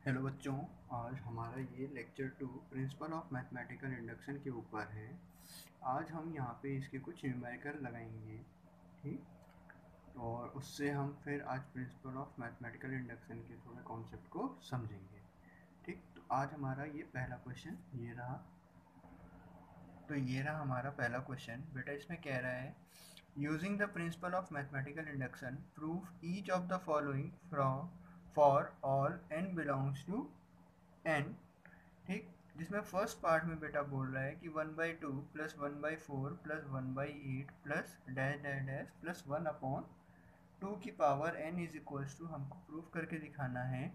Hello बच्चों। आज हमारा ये lecture 2 principal of mathematical induction के ऊपर है। आज हम यहाँ पे इसके कुछ न्यूमेरिकल लगाएंगे, ठीक। और उससे हम फिर आज प्रिंसिपल ऑफ मैथमेटिकल इंडक्शन के थोड़े कॉन्सेप्ट को समझेंगे, ठीक। तो आज हमारा ये पहला क्वेश्चन ये रहा। तो ये रहा हमारा पहला क्वेश्चन। बेटा इसमें कह रहा है using the principle of mathematical induction prove each of the following from for all n belongs to n, ठीक। जिसमें फर्स्ट पार्ट में बेटा बोल रहा है कि 1/2 plus 1/4 plus 1/8 plus dash dash dash plus 1/2 की power n is equals to, हमको प्रूफ करके दिखाना है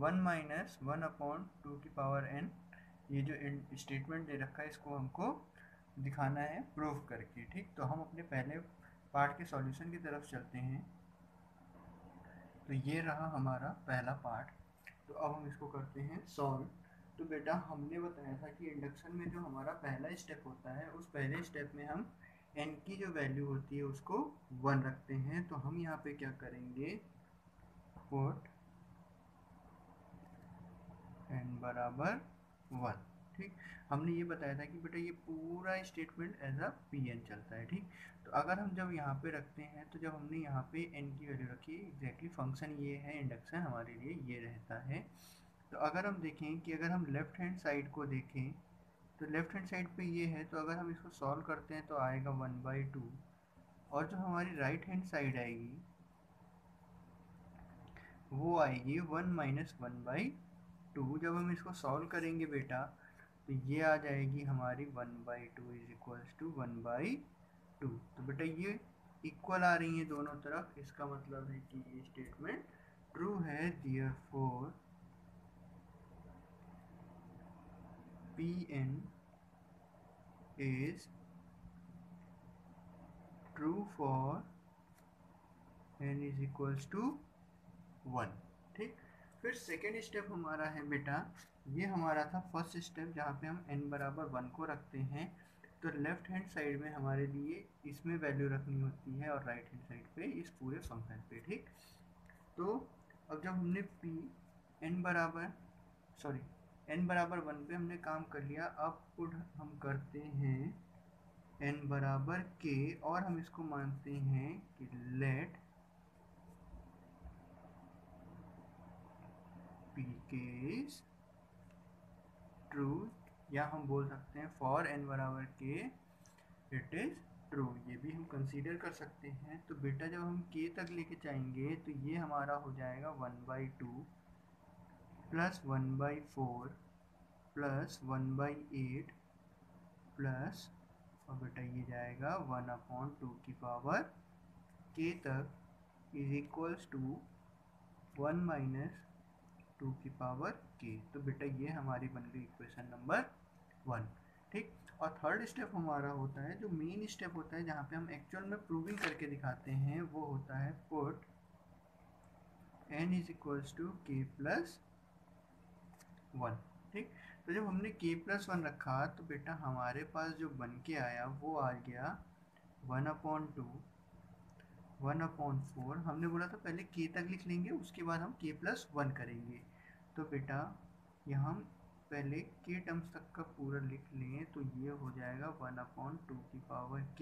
1 माइनस 1/2 की पावर n। ये जो स्टेटमेंट दे रखा है इसको हमको दिखाना है प्रूफ करके, ठीक। तो हम अपने पहले पार्ट के सॉल्यूशन की तरफ चलते हैं। तो ये रहा हमारा पहला पार्ट। तो अब हम इसको करते हैं सॉल्व। तो बेटा हमने बताया था कि इंडक्शन में जो हमारा पहला स्टेप होता है उस पहले स्टेप में हम n की जो वैल्यू होती है उसको 1 रखते हैं। तो हम यहाँ पे क्या करेंगे, पुट n बराबर 1, ठीक। हमने ये बताया था कि बेटा ये पूरा स्टेटमेंट एज अ pn चलता है, ठीक। तो अगर हम जब यहाँ पे रखते हैं तो जब हमने यहाँ पे n की वैल्यू रखी, एग्जैक्टली फंक्शन ये है इंडक्शन हमारे लिए ये रहता है। तो अगर हम देखें कि अगर हम लेफ्ट हैंड साइड को देखें तो लेफ्ट हैंड साइड पे ये है, तो अगर हम इसको सॉल्व करते हैं तो आएगा 1/2। और जो हमारी राइट हैंड साइड आएगी वो आएगी 1 माइनस 1/2। जब हम इसको सॉल्व करेंगे बेटा तो ये आ जाएगी हमारी 1/2 इज इक्वल्स टू 1/2। तो बेटा ये इक्वल आ रही है दोनों तरफ, इसका मतलब है कि ये स्टेटमेंट ट्रू है। Therefore Pn is true for n is equals to 1, ठीक। फिर सेकेंड स्टेप हमारा है बेटा, ये हमारा था फर्स्ट स्टेप जहाँ पे हम n बराबर 1 को रखते हैं। तो लेफ्ट हैंड साइड में हमारे लिए इसमें वैल्यू रखनी होती है और राइट हैंड साइड पे इस पूरे फंक्शन पे, ठीक। तो अब जब हमने n बराबर n बराबर 1 पे हमने काम कर लिया, अब पुट हम करते हैं n बराबर k और हम इसको मानते हैं कि लेट pk इज ट्रू, या हम बोल सकते हैं फॉर n बराबर k इट इज ट्रू, ये भी हम कंसीडर कर सकते हैं। तो बेटा जब हम k तक लेके जाएंगे तो ये हमारा हो जाएगा 1/2 प्लस 1/4 प्लस 1/8 प्लस, और बेटा ये जाएगा 1/2 की पावर k तक इज इक्वल्स टू 1 माइनस 2 की पावर k। तो बेटा ये हमारी बन गई इक्वेशन नंबर 1, ठीक। और थर्ड स्टेप हमारा होता है, जो मेन स्टेप होता है जहाँ पे हम एक्चुअल में प्रूविंग करके दिखाते हैं, वो होता है put n is equals to k plus 1, ठीक। तो जब हमने k प्लस 1 रखा तो बेटा हमारे पास जो बन के आया वो आ गया 1/2 1/4। हमने बोला था पहले k तक लिख लेंगे उसके बाद हम k प्लस 1 करेंगे। तो बेटा यहाँ हम पहले k टर्म्स तक का पूरा लिख लें तो ये हो जाएगा 1/2 की पावर k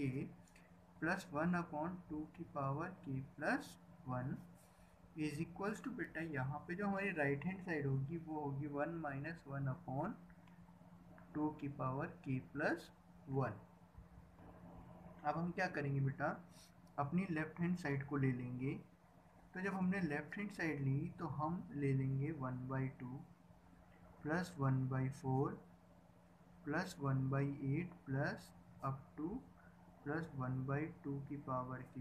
प्लस 1/2 की power k plus 1 is equals to, बेटा यहाँ पे जो हमारी राइट हैंड साइड होगी वो होगी 1 माइनस 1/2 की पावर k प्लस 1। अब हम क्या करेंगे बेटा, अपनी लेफ्ट हैंड साइड को ले लेंगे। तो जब हमने लेफ्ट हैंड साइड ली तो हम ले लेंगे 1/2 plus 1/4 plus 1/8 plus up two plus 1/2 की पावर k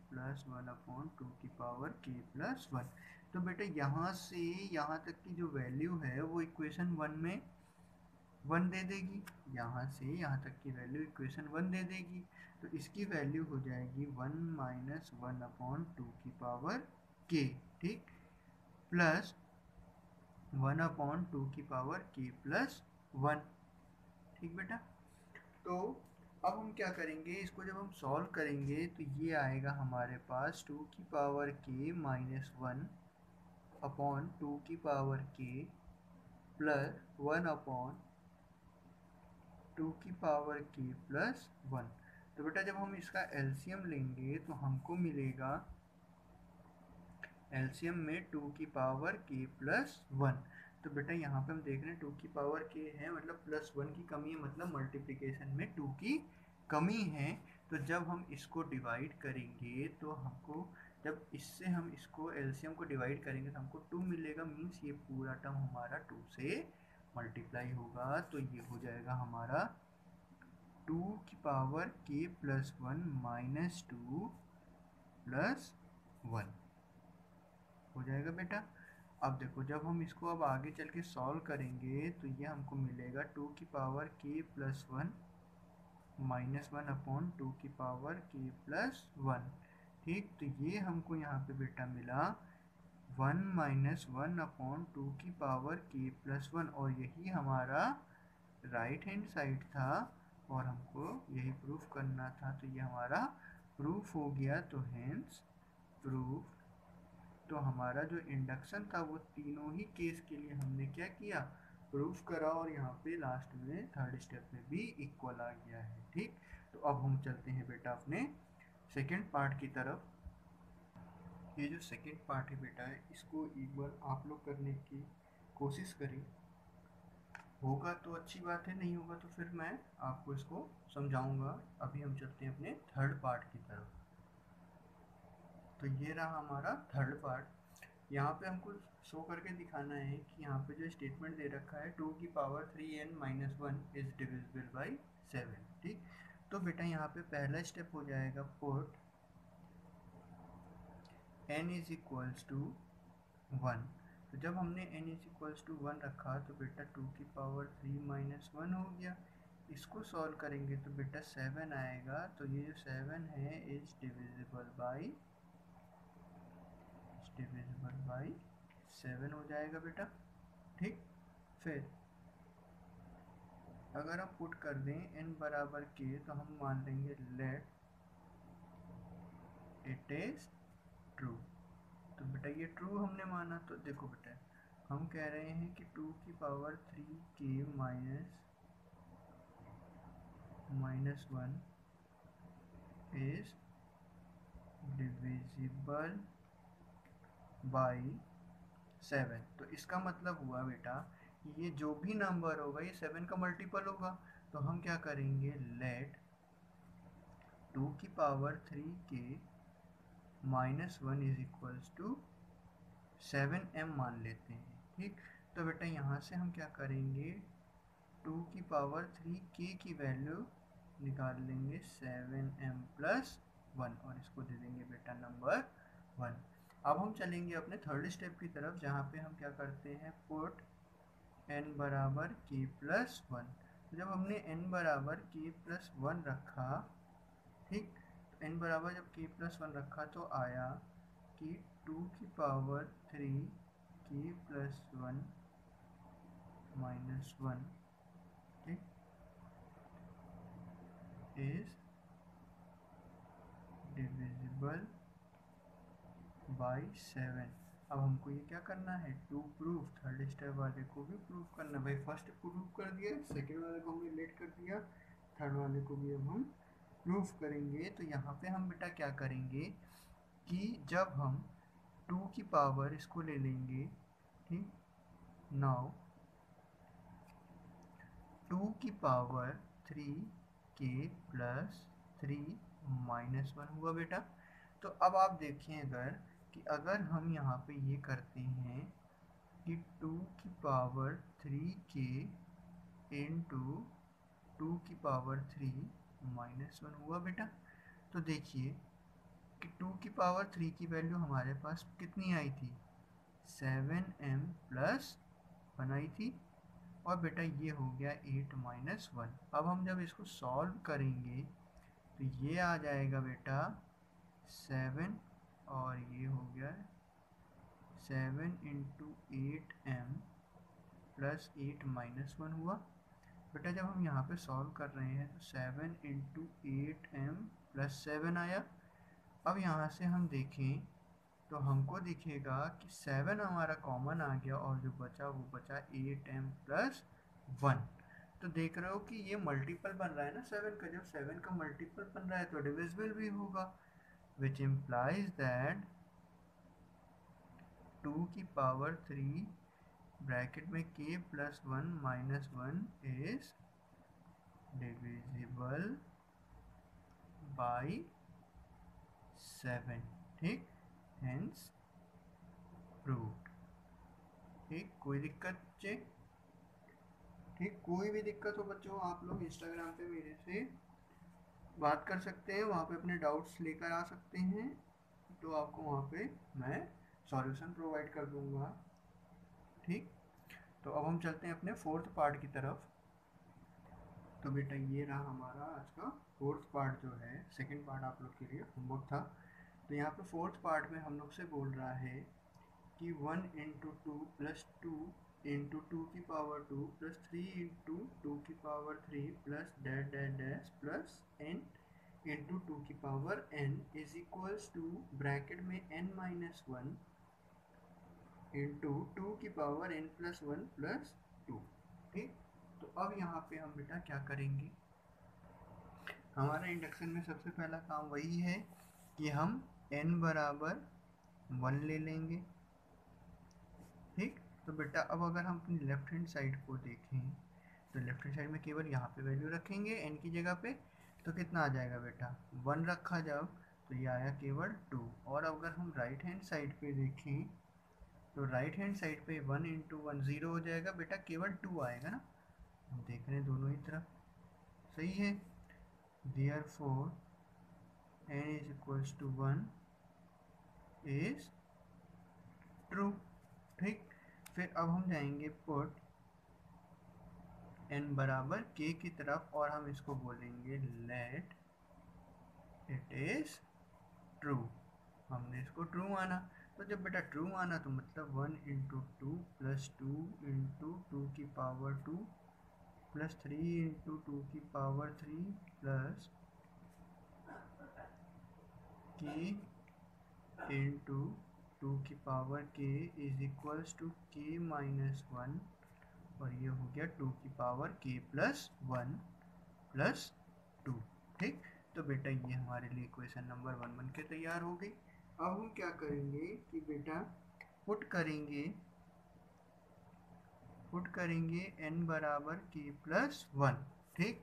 प्लस 1/2 की पावर k प्लस 1। तो बेटा यहाँ से यहाँ तक की जो वैल्यू है वो इक्वेशन 1 में 1 दे देगी, यहाँ से यहाँ तक की वैल्यू इक्वेशन 1 दे देगी। तो इसकी वैल्यू हो जाएगी 1 माइनस 1/2 की पावर k, ठीक, प्लस 1/2 की पावर k प्लस 1, ठीक बेटा। तो अब हम क्या करेंगे, इसको जब हम सॉल्व करेंगे तो ये आएगा हमारे पास 2 की पावर k माइनस 1/2 की पावर k प्लस 1/2 तो बेटा जब हम इसका एलसीएम लेंगे तो हमको मिलेगा एलसीएम में 2 की पावर k+1। तो बेटा यहाँ पे हम देख रहे हैं 2 की पावर k है मतलब +1 की कमी है, मतलब मल्टीप्लिकेशन में 2 की कमी है। तो जब हम इसको डिवाइड करेंगे तो हमको, जब इससे हम इसको एलसीएम को डिवाइड करेंगे तो हमको 2 मिलेगा, मीन्स ये पूरा टर्म हमारा 2 से मल्टीप्लाई होगा। तो ये हो जाएगा हमारा 2 की पावर k+1 -2+1 हो जाएगा बेटा। अब देखो जब हम इसको अब आगे चल के सॉल्व करेंगे तो ये हमको मिलेगा 2 की पावर k+1 -1/2 की पावर k+1। ठीक, तो ये हमको यहाँ पे बेटा मिला 1 - 1/2 की पावर k+1 और यही हमारा राइट हैंड साइड था और हमको यही प्रूफ करना था। तो ये हमारा प्रूफ हो गया। तो हेंस प्रूफ। तो हमारा जो इंडक्शन था वो तीनों ही केस के लिए हमने क्या किया, प्रूफ करा, और यहाँ पे लास्ट में थर्ड स्टेप में भी इक्वल आ गया है। ठीक, तो अब हम चलते हैं बेटा अपने सेकेंड पार्ट की तरफ। ये जो सेकेंड पार्ट है बेटा, इसको एक बार आप लोग करने की कोशिश करें, होगा तो अच्छी बात है, नहीं होगा तो फिर मैं आपको इसको समझाऊंगा। अभी हम चलते हैं अपने थर्ड पार्ट की तरफ। तो ये रहा हमारा थर्ड पार्ट। यहाँ पे हमको शो करके दिखाना है कि यहाँ पे जो स्टेटमेंट दे रखा है 2 की power 3n-1 is divisible by 7। ठीक, तो बेटा यहाँ पे पहला स्टेप हो जाएगा put n is equals to 1। तो जब हमने n इज इक्वल्स टू 1 रखा तो बेटा 2 की पावर 3 - 1 हो गया। इसको सॉल्व करेंगे तो बेटा 7 आएगा। तो ये जो 7 है इज डिविजिबल बाई 7 हो जाएगा बेटा। ठीक, फिर अगर हम पुट कर दें n बराबर k तो हम मान लेंगे लेट इट इज ट्रू। तो बेटा ये ट्रू हमने माना। तो देखो बेटा हम कह रहे हैं कि 2 की power 3k -1 is divisible by 7। तो इसका मतलब हुआ बेटा कि ये जो भी नंबर होगा ये 7 का मल्टीपल होगा। तो हम क्या करेंगे, लेट 2 की power 3k -1 is equals to 7m मान लेते हैं। ठीक, तो बेटा यहाँ से हम क्या करेंगे, 2 की पावर 3k की वैल्यू निकाल लेंगे 7m+1 और इसको दे देंगे बेटा नंबर 1। अब हम चलेंगे अपने थर्ड स्टेप की तरफ, जहाँ पे हम क्या करते हैं, पुट n बराबर k+1। तो जब हमने n बराबर k+1 रखा, ठीक, तो n बराबर जब k+1 रखा तो आया कि 2 की पावर 3k+1 -1 ठीक इज डिविजिबल बाई 7। अब हमको ये क्या करना है, टू प्रूफ, थर्ड स्टेप वाले को भी प्रूफ करना। भाई फर्स्ट प्रूफ कर दिया, सेकेंड वाले को हमने लेट कर दिया, थर्ड वाले को भी अब हम प्रूफ करेंगे। तो यहाँ पे हम बेटा क्या करेंगे कि जब हम 2 की पावर इसको ले लेंगे, ठीक, नाउ 2 की पावर 3k+3 -1 हुआ बेटा। तो अब आप देखें अगर कि अगर हम यहाँ पे ये करते हैं कि 2 की पावर 3k इंटू 2 की पावर 3 -1 हुआ बेटा। तो देखिए कि 2 की पावर 3 की वैल्यू हमारे पास कितनी आई थी, 7m+1 आई थी, और बेटा ये हो गया 8 - 1। अब हम जब इसको सॉल्व करेंगे तो ये आ जाएगा बेटा 7 और ये हो गया 7 × 8m+8 -1 हुआ। बेटा जब हम यहाँ पे सॉल्व कर रहे हैं तो 7 × 8m+7 आया। अब यहाँ से हम देखें तो हमको दिखेगा कि 7 हमारा कॉमन आ गया और जो बचा वो बचा 8m प्लस 1। तो देख रहे हो कि ये मल्टीपल बन रहा है ना 7 का। जब 7 का मल्टीपल बन रहा है तो डिविजिबल भी होगा, विच इम्प्लाइज दैट 2 की पावर 3 ब्रैकेट में k plus 1 minus 1 is divisible by 7। ठीक, हेंस प्रूव्ड। ठीक, कोई दिक्कत चेक? ठीक, कोई भी दिक्कत हो बच्चों आप लोग इंस्टाग्राम पे मेरे से बात कर सकते हैं, वहाँ पे अपने डाउट्स लेकर आ सकते हैं, तो आपको वहाँ पे मैं सॉल्यूशन प्रोवाइड कर दूँगा। ठीक, तो अब हम चलते हैं अपने फोर्थ पार्ट की तरफ। तो बेटा ये रहा हमारा आज का फोर्थ पार्ट, जो है सेकंड पार्ट आप लोग के लिए होमवर्क था। तो यहाँ पे फोर्थ पार्ट में हम लोग से बोल रहा है कि 1 इंटू 2 प्लस 2 इंटू 2 की पावर 2 प्लस 3 इंटू 2 की power 3 plus dash dash dash plus n into 2 की power n is equals to bracket में n माइनस 1 इंटू 2 की पावर n प्लस 1 प्लस 2। ठीक, तो अब यहाँ पे हम बेटा क्या करेंगे, हमारा इंडक्शन में सबसे पहला काम वही है कि हम n बराबर 1 ले लेंगे। ठीक, तो बेटा अब अगर हम अपनी लेफ्ट हैंड साइड को देखें तो लेफ्ट हैंड साइड में केवल यहाँ पे वैल्यू रखेंगे n की जगह पे, तो कितना आ जाएगा बेटा 1 रखा जाओ तो ये आया केवल 2। और अगर हम राइट हैंड साइड पे देखें तो राइट हैंड साइड पे 1 इंटू 1 0 हो जाएगा बेटा, केवल 2 आएगा ना। हम देख रहे हैं दोनों ही तरफ सही है, therefore n is equals to 1 is true. ठीक, फिर अब हम जाएंगे पुट n बराबर k की तरफ और हम इसको बोलेंगे लेट इट इज ट्रू। हमने इसको ट्रू माना, तो जब बेटा ट्रू माना तो मतलब 1 इंटू 2 प्लस 2 इंटू 2 की पावर 2 प्लस 3 इंटू 2 की पावर 3 प्लस k इंटू 2 की power k is equals to k minus 1 और ये हो गया 2 की पावर k प्लस 1 प्लस 2। ठीक, तो बेटा ये हमारे लिए इक्वेशन नंबर 1 बन के तैयार हो गई। अब हम क्या करेंगे कि बेटा पुट करेंगे n बराबर k प्लस 1। ठीक,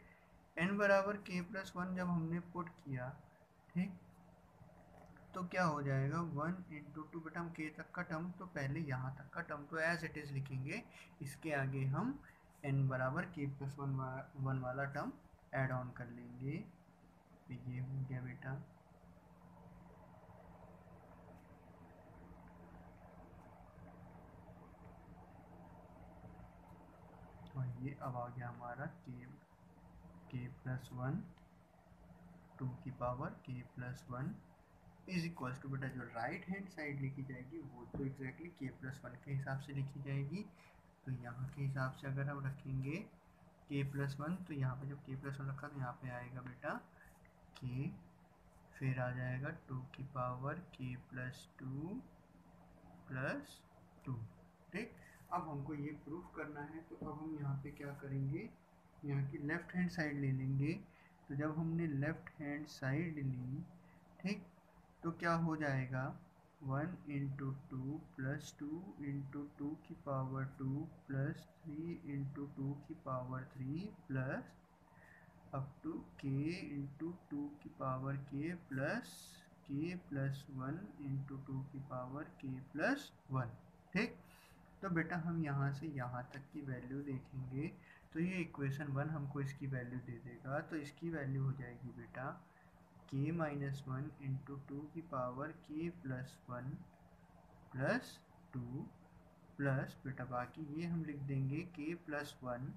n बराबर k प्लस 1 जब हमने पुट किया, ठीक, तो क्या हो जाएगा 1 इंटू 2, बेटा हम k तक का टर्म तो पहले यहाँ तक का टर्म तो एज इट इज़ लिखेंगे, इसके आगे हम n बराबर k प्लस 1 वाला टर्म ऐड ऑन कर लेंगे। तो ये हो गया बेटा और ये अब आ गया हमारा k प्लस 1 2 की power k plus 1 is equals to, बेटा जो राइट हैंड साइड लिखी जाएगी वो तो एग्जैक्टली k प्लस 1 के हिसाब से लिखी जाएगी। तो यहाँ के हिसाब से अगर हम रखेंगे k प्लस 1, तो यहाँ पे जब k प्लस 1 रखा तो यहाँ पे आएगा बेटा k, फिर आ जाएगा 2 की पावर k प्लस 2 प्लस 2। ठीक, अब हमको ये प्रूफ करना है, तो अब हम यहाँ पे क्या करेंगे, यहाँ की लेफ्ट हैंड साइड ले लेंगे। तो जब हमने लेफ्ट हैंड साइड ली, ठीक, तो क्या हो जाएगा 1 इंटू 2 प्लस 2 इंटू 2 की पावर 2 प्लस 3 इंटू 2 की power 3 plus up to k into 2 की पावर k प्लस 1 इंटू 2 की पावर k प्लस 1। ठीक, तो बेटा हम यहाँ से यहाँ तक की वैल्यू देखेंगे तो ये इक्वेशन 1 हमको इसकी वैल्यू दे देगा। तो इसकी वैल्यू हो जाएगी बेटा k माइनस 1 इंटू 2 की power k plus 1 plus 2 plus बेटा बाकी ये हम लिख देंगे k प्लस 1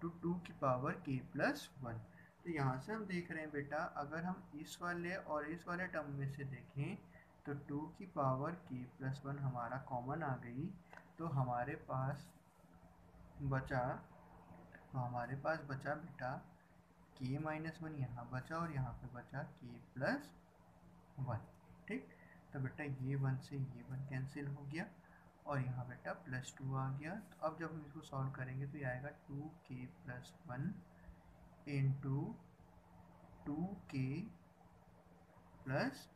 टू 2 की पावर k प्लस 1। तो यहाँ से हम देख रहे हैं बेटा अगर हम इस वाले और इस वाले टर्म में से देखें तो 2 की पावर k प्लस 1 हमारा कॉमन आ गई, तो हमारे पास बचा बेटा k माइनस 1 यहाँ बचा और यहाँ पे बचा k प्लस 1। ठीक, तो बेटा ये 1 से ये 1 कैंसिल हो गया और यहाँ बेटा +2 आ गया। तो अब जब हम इसको सॉल्व करेंगे तो ये आएगा 2k + 1 इंटू 2k +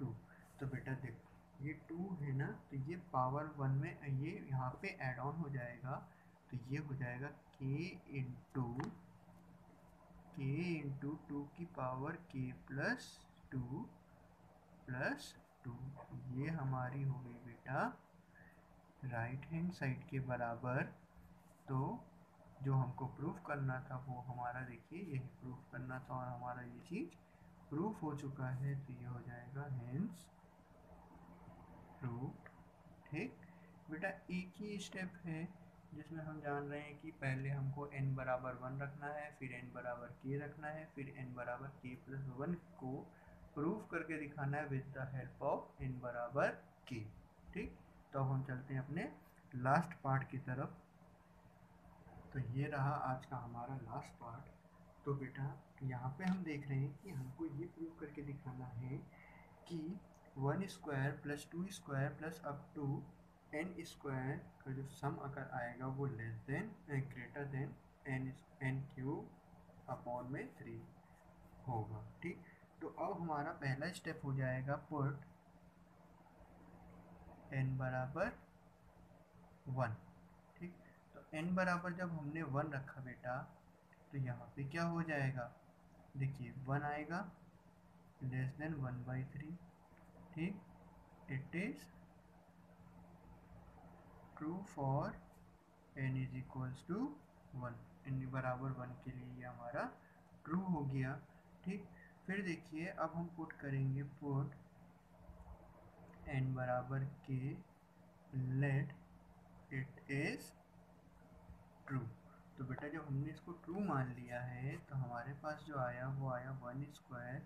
2। तो बेटा देखो ये 2 है ना, तो ये पावर 1 में ये यहाँ पे ऐड ऑन हो जाएगा, तो ये हो जाएगा k इंटू 2 की पावर k + 2 + 2। ये हमारी हो गई बेटा राइट हैंड साइड के बराबर। तो जो हमको प्रूफ करना था वो हमारा देखिए यही प्रूफ करना था और हमारा ये चीज़ प्रूफ हो चुका है। तो ये हो जाएगा हेंस प्रूफ। ठीक बेटा, एक ही स्टेप है जिसमें हम जान रहे हैं कि पहले हमको n बराबर 1 रखना है, फिर n बराबर k रखना है, फिर n बराबर k + 1 को प्रूफ करके दिखाना है with the help of n बराबर k। ठीक, तो अब हम चलते हैं अपने लास्ट पार्ट की तरफ। तो ये रहा आज का हमारा लास्ट पार्ट। तो बेटा यहाँ पे हम देख रहे हैं कि हमको ये प्रूव करके दिखाना है कि 1 square + 2 square plus up to n square का जो सम अगर आएगा वो ग्रेटर देन n³ में 3 होगा। ठीक, तो अब हमारा पहला स्टेप हो जाएगा पुट n बराबर 1। ठीक, तो n बराबर जब हमने 1 रखा बेटा तो यहाँ पे क्या हो जाएगा, देखिए 1 आएगा <1/3। ठीक, it is true for n = 1। n बराबर 1 के लिए ये हमारा ट्रू हो गया। ठीक, फिर देखिए अब हम पुट करेंगे पुट n बराबर k let it is true. तो बेटा जब हमने इसको ट्रू मान लिया है तो हमारे पास जो आया वो आया 1 square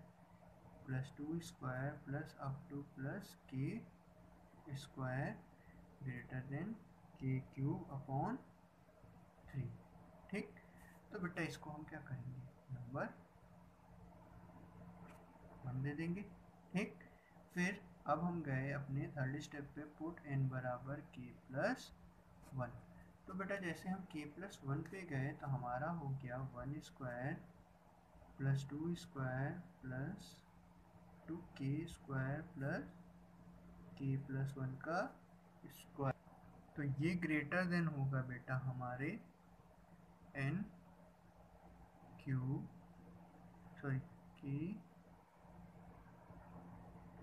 + 2 square plus up two plus k square greater than k³ / 3। ठीक, तो बेटा इसको हम क्या करेंगे, नंबर 1 दे देंगे। ठीक, फिर अब हम गए अपने थर्ड स्टेप पे पुट n बराबर k + 1। तो बेटा जैसे हम k + 1 पे गए तो हमारा हो गया 1 square + 2 square plus 2k square plus k + 1 का स्क्वायर। तो ये ग्रेटर देन होगा बेटा हमारे k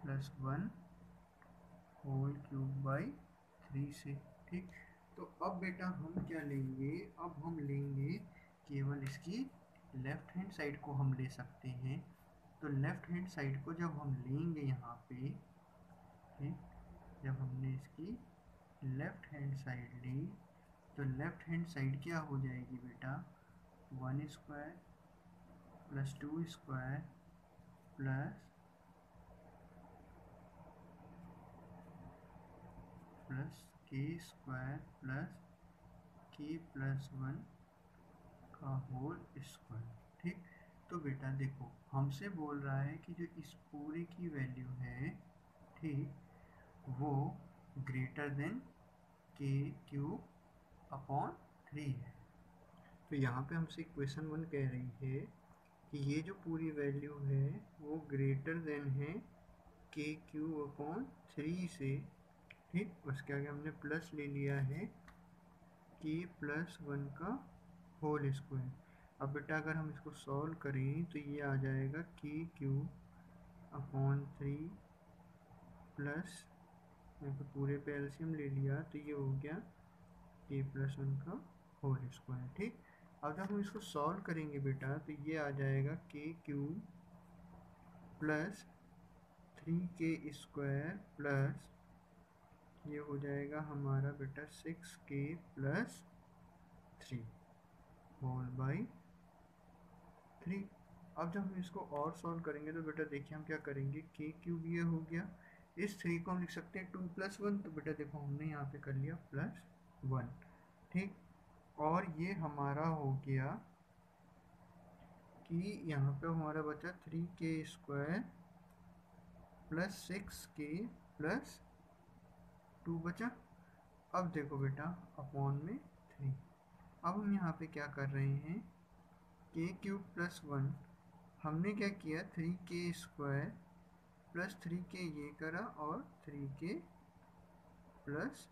+ 1 होल क्यूब बाई 3 से। ठीक, तो अब बेटा हम क्या लेंगे, अब हम लेंगे केवल इसकी लेफ्ट हैंड साइड को हम ले सकते हैं। तो लेफ्ट हैंड साइड को जब हम लेंगे यहाँ पे, ठीक, जब हमने इसकी लेफ्ट हैंड साइड ली तो लेफ्ट हैंड साइड क्या हो जाएगी बेटा, 1 square + 2 square plus k square plus k + 1 का होल स्क्वायर। ठीक, तो बेटा देखो हमसे बोल रहा है कि जो इस पूरे की वैल्यू है, ठीक, वो ग्रेटर देन k³ है। तो यहाँ पे हमसे क्वेश्चन 1 कह रही है कि ये जो पूरी वैल्यू है वो ग्रेटर देन है k³ से। ठीक, उसके आगे हमने प्लस ले लिया है k + 1 का होल स्क्वायर। अब बेटा अगर हम इसको सॉल्व करें तो ये आ जाएगा k³ प्लस यहाँ पे पूरे पे एलसीएम ले लिया तो ये हो गया k + 1 का होल स्क्वायर। ठीक, अब जब हम इसको सॉल्व करेंगे बेटा तो ये आ जाएगा k³ plus 3k square plus ये हो जाएगा हमारा बेटा 6k + 3 होल बाई 3। अब जब हम इसको और सॉल्व करेंगे तो बेटा देखिए हम क्या करेंगे, k³ ये हो गया, इस 3 को हम लिख सकते हैं 2 + 1। तो बेटा देखो हमने यहाँ पे कर लिया +1। ठीक, और ये हमारा हो गया कि यहाँ पे हमारा बचा 3k square plus 6k plus 2 बचा। अब देखो बेटा अपॉन में 3। अब हम यहाँ पे क्या कर रहे हैं, के क्यूब प्लस 1, हमने क्या किया 3k² प्लस 3k ये करा और 3k प्लस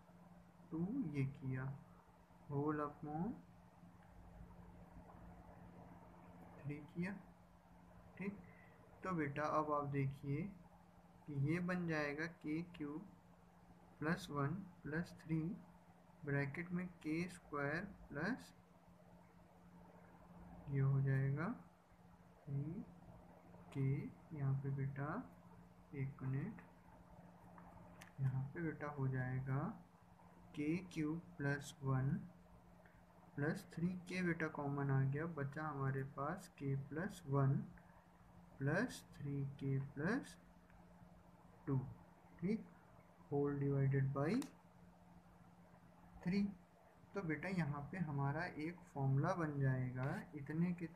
2 ये किया, होल अपॉन 3 किया। ठीक, तो बेटा अब आप देखिए कि ये बन जाएगा के क्यूब प्लस 1 प्लस 3 ब्रैकेट में k² प्लस ये हो जाएगा 3k, यहाँ पे बेटा एक मिनट, यहाँ पे बेटा हो जाएगा के क्यूब प्लस 1 प्लस 3k, बेटा कॉमन आ गया, बचा हमारे पास k plus 1 plus 3k plus 2। ठीक, होल डिवाइडेड बाई 3। तो बेटा यहाँ पे हमारा एक फॉर्मूला बन जाएगा इतने के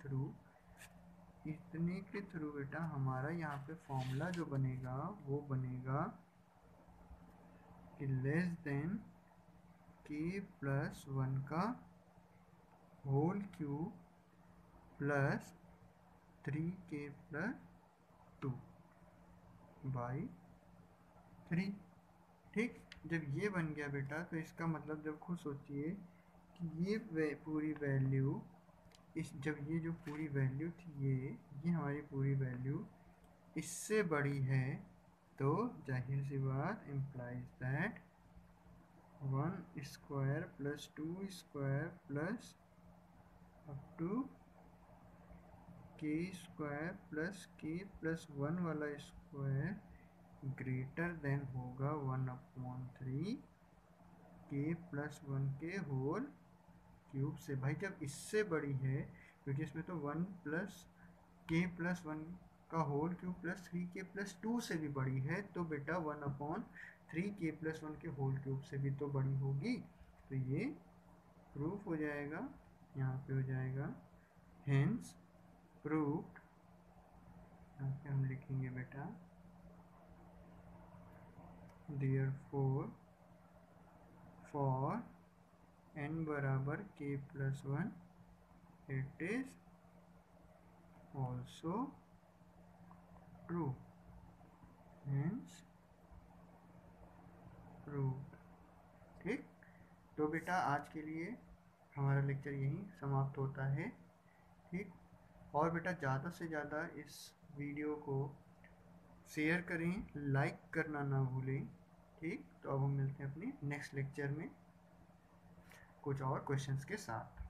थ्रू बेटा हमारा यहाँ पे फॉर्मूला जो बनेगा वो बनेगा कि लेस देन k प्लस 1 का whole cube plus 3k plus 2 by 3। ठीक, जब ये बन गया बेटा तो इसका मतलब जब खुद सोचिए कि ये पूरी वैल्यू जब ये जो पूरी वैल्यू थी ये हमारी पूरी वैल्यू इससे बड़ी है, तो जाहिर सी बात implies that 1² plus 2² plus up to k² plus k plus 1 वाला स्क्वायर ग्रेटर देन होगा 1/3 k प्लस 1 के होल क्यूब से। भाई जब इससे बड़ी है, क्योंकि इसमें तो 1 प्लस k प्लस 1 का whole cube plus 3k plus 2 से भी बड़ी है, तो बेटा 1/3 k प्लस 1 के होल क्यूब से भी तो बड़ी होगी। तो ये प्रूफ हो जाएगा, यहाँ पे हो जाएगा हेंस प्रूव्ड। यहाँ पे हम लिखेंगे बेटा therefore for n बराबर k plus 1 it is also true, hence proved। ठीक, तो बेटा आज के लिए हमारा लेक्चर यहीं समाप्त होता है। ठीक, और बेटा ज़्यादा से ज़्यादा इस वीडियो को शेयर करें, लाइक करना ना भूलें। ठीक, तो अब हम मिलते हैं अपने नेक्स्ट लेक्चर में कुछ और क्वेश्चंस के साथ।